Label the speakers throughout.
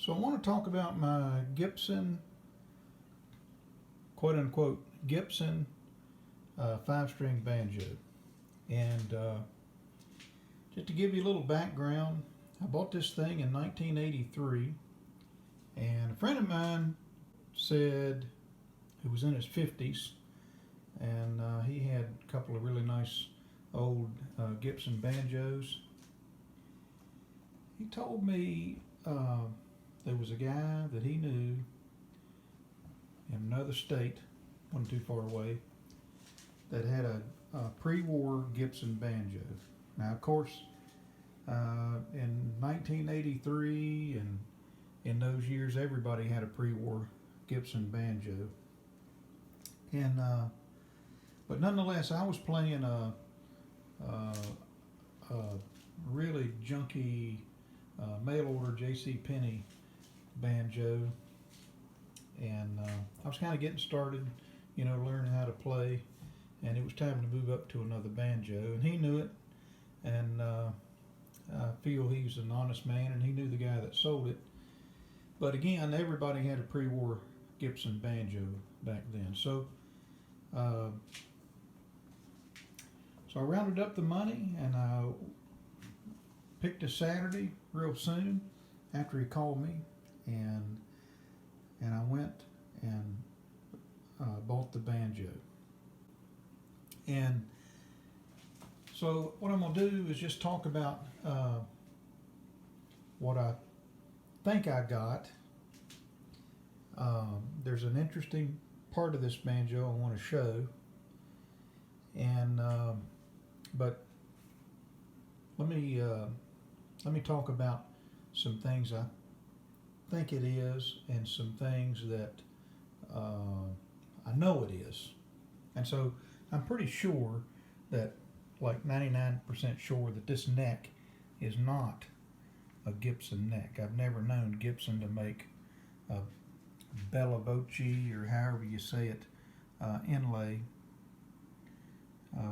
Speaker 1: So I want to talk about my Gibson, quote unquote, Gibson 5-string banjo. And just to give you a little background, I bought this thing in 1983, and a friend of mine said, who was in his 50s, and he had a couple of really nice old Gibson banjos. He told me there was a guy that he knew in another state, wasn't too far away, that had a pre-war Gibson banjo. Now, of course, in 1983 and in those years, everybody had a pre-war Gibson banjo. And but nonetheless, I was playing a really junky mail order J.C. Penney banjo, and I was kind of getting started, learning how to play, and it was time to move up to another banjo, and he knew it, and I feel he was an honest man, and he knew the guy that sold it. But again, everybody had a pre-war Gibson banjo back then, so I rounded up the money, and I picked a Saturday real soon after he called me, and I went and bought the banjo. And so what I'm going to do is just talk about what I think I got. There's an interesting part of this banjo I want to show, and but let me talk about some things I think it is, and some things that I know it is. And so I'm pretty sure that, like 99% sure, that this neck is not a Gibson neck. I've never known Gibson to make a Bella Voce, or however you say it, inlay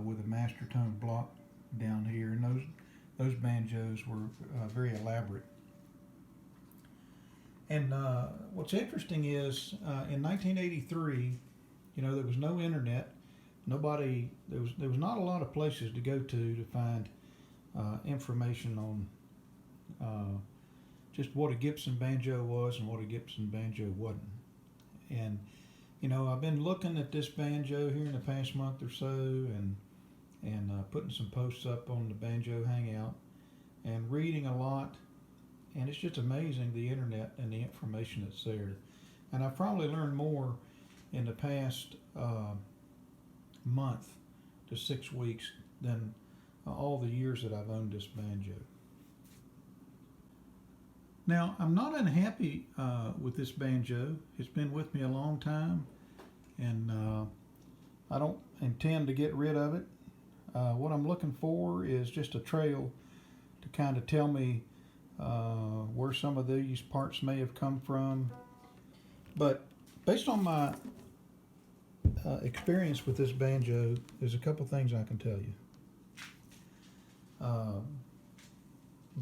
Speaker 1: with a master tone block down here, and those banjos were very elaborate. And what's interesting is in 1983, there was no internet. There was not a lot of places to go to find information on just what a Gibson banjo was and what a Gibson banjo wasn't. And I've been looking at this banjo here in the past month or so, and putting some posts up on the Banjo Hangout, and reading a lot, and it's just amazing, the internet and the information that's there. And I've probably learned more in the past month to 6 weeks than all the years that I've owned this banjo. Now, I'm not unhappy with this banjo. It's been with me a long time, and I don't intend to get rid of it. What I'm looking for is just a trail to kind of tell me where some of these parts may have come from. But based on my experience with this banjo, there's a couple things I can tell you.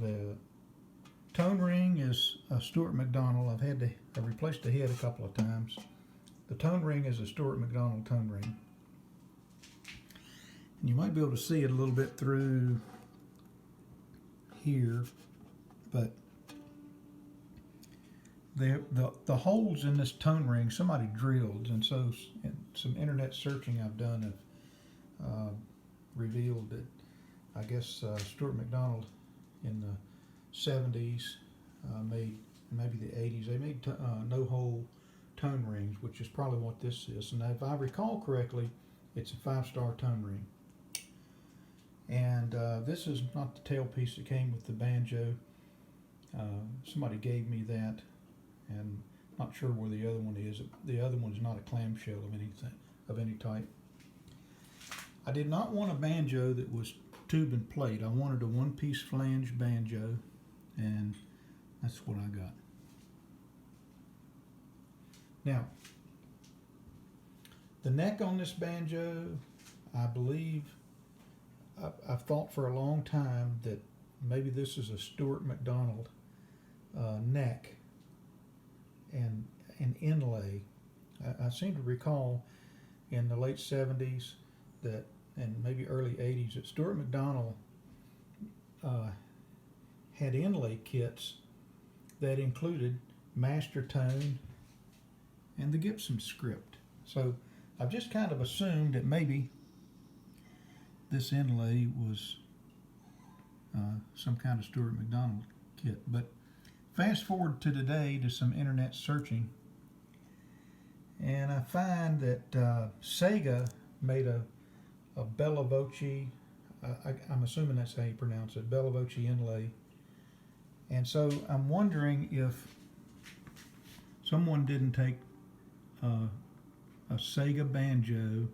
Speaker 1: The tone ring is a Stuart McDonald. I've replaced the head a couple of times. The tone ring is a Stuart McDonald tone ring. And you might be able to see it a little bit through here, but the holes in this tone ring somebody drilled, and so some internet searching I've done have revealed that I guess Stuart McDonald in the 70s made, maybe the 80s, they made no-hole tone rings, which is probably what this is. And if I recall correctly, it's a 5-star tone ring. And this is not the tailpiece that came with the banjo. Somebody gave me that, and not sure where the other one is. The other one's not a clamshell of any type. I did not want a banjo that was tube and plate. I wanted a one-piece flange banjo, and that's what I got. Now, the neck on this banjo, I believe, I've thought for a long time that maybe this is a Stuart McDonald neck, and an inlay. I seem to recall in the late 70s that, and maybe early 80s, that Stuart McDonald had inlay kits that included master tone and the Gibson script. So I've just kind of assumed that maybe this inlay was some kind of Stuart McDonald kit. But fast forward to today to some internet searching, and I find that Sega made a Bella Voce, I'm assuming that's how you pronounce it, Bella Voce inlay. And so I'm wondering if someone didn't take a Sega banjo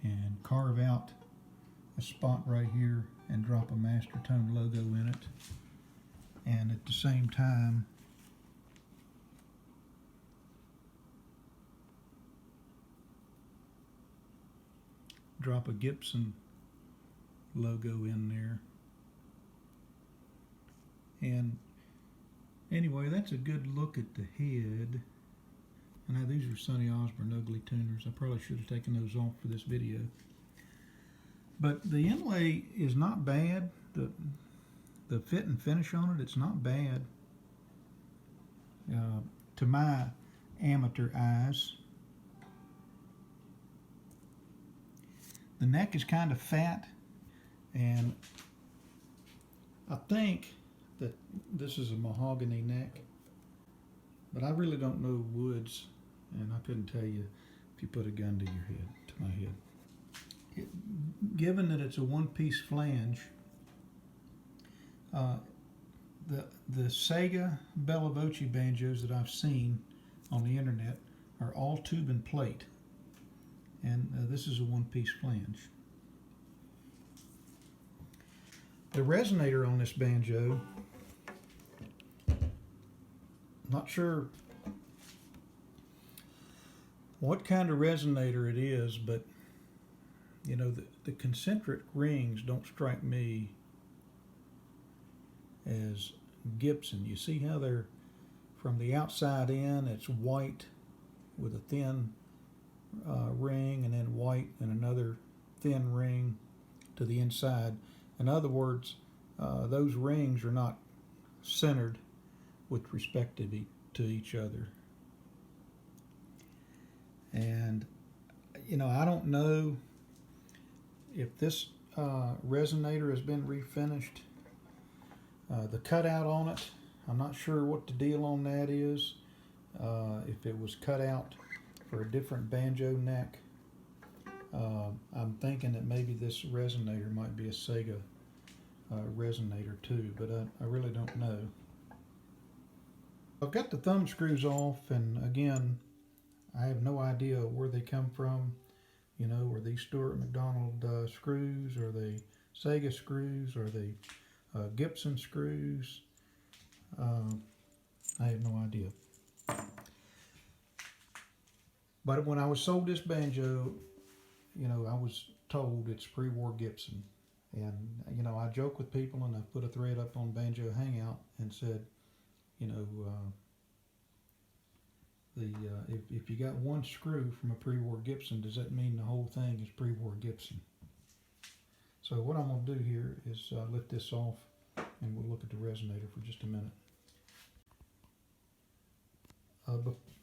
Speaker 1: and carve out a spot right here and drop a Master Tone logo in it, and at the same time drop a Gibson logo in there. And anyway, that's a good look at the head. And now these are Sonny Osborne ugly tuners. I probably should have taken those off for this video. But the inlay is not bad. The fit and finish on it, it's not bad to my amateur eyes. The neck is kind of fat, and I think that this is a mahogany neck, but I really don't know woods, and I couldn't tell you if you put a gun to your head, to my head. Given that it's a one-piece flange, the Sega Bella Voce banjos that I've seen on the internet are all tube and plate, and this is a one-piece flange. The resonator on this banjo, not sure what kind of resonator it is, but you know, the concentric rings don't strike me as Gibson. You see how they're from the outside in, it's white with a thin ring, and then white and another thin ring to the inside. In other words, those rings are not centered with respect to each other. And you know, I don't know if this resonator has been refinished. The cutout on it, I'm not sure what the deal on that is. If it was cut out for a different banjo neck. I'm thinking that maybe this resonator might be a Sega resonator too, but I really don't know. I've got the thumb screws off, and again, I have no idea where they come from. You know, were these Stuart McDonald screws, or they Sega screws, or they Gibson screws? I have no idea. But when I was sold this banjo, you know, I was told it's pre-war Gibson. And, you know, I joke with people, and I put a thread up on Banjo Hangout and said, you know, if you got one screw from a pre-war Gibson, does that mean the whole thing is pre-war Gibson? So what I'm going to do here is lift this off, and we'll look at the resonator for just a minute.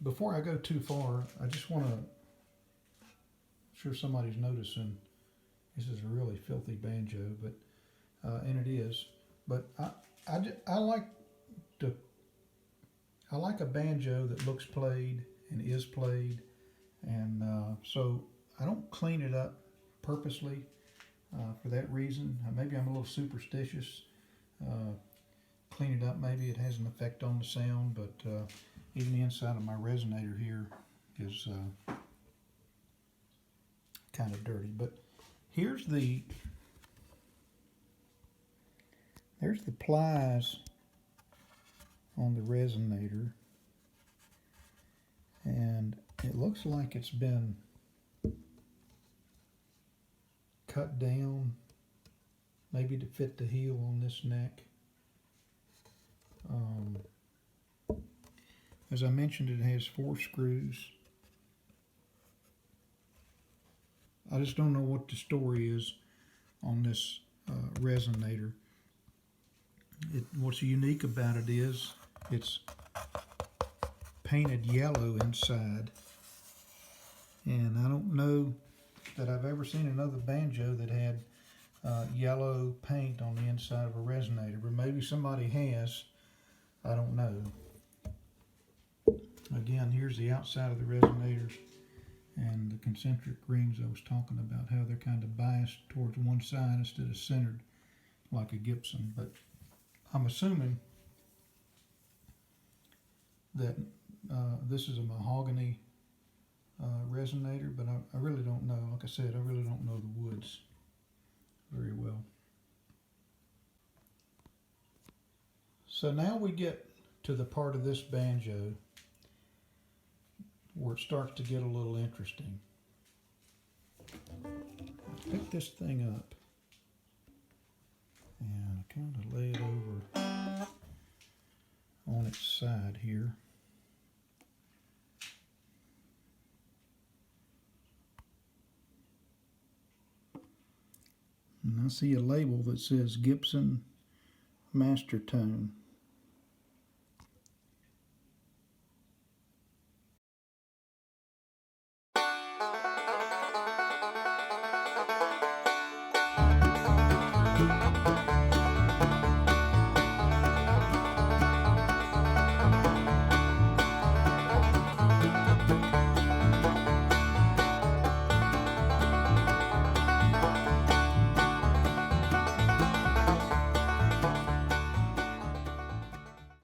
Speaker 1: Before I go too far, I just want to, I'm sure somebody's noticing, this is a really filthy banjo, but and it is. But I like a banjo that looks played and is played, and so I don't clean it up purposely for that reason. Maybe I'm a little superstitious. Clean it up, maybe it has an effect on the sound, but even the inside of my resonator here is kind of dirty. But there's the plies on the resonator, and it looks like it's been cut down, maybe to fit the heel on this neck. As I mentioned, it has 4 screws. I just don't know what the story is on this resonator. What's unique about it is it's painted yellow inside, and I don't know that I've ever seen another banjo that had yellow paint on the inside of a resonator, but maybe somebody has. I don't know. Again, here's the outside of the resonator and the concentric rings I was talking about, how they're kind of biased towards one side instead of centered like a Gibson. But I'm assuming that this is a mahogany resonator, but I really don't know. Like I said, I really don't know the woods very well. So now we get to the part of this banjo where it starts to get a little interesting. Let's pick this thing up and I kind of lay it over on its side here. And I see a label that says Gibson Master Tone.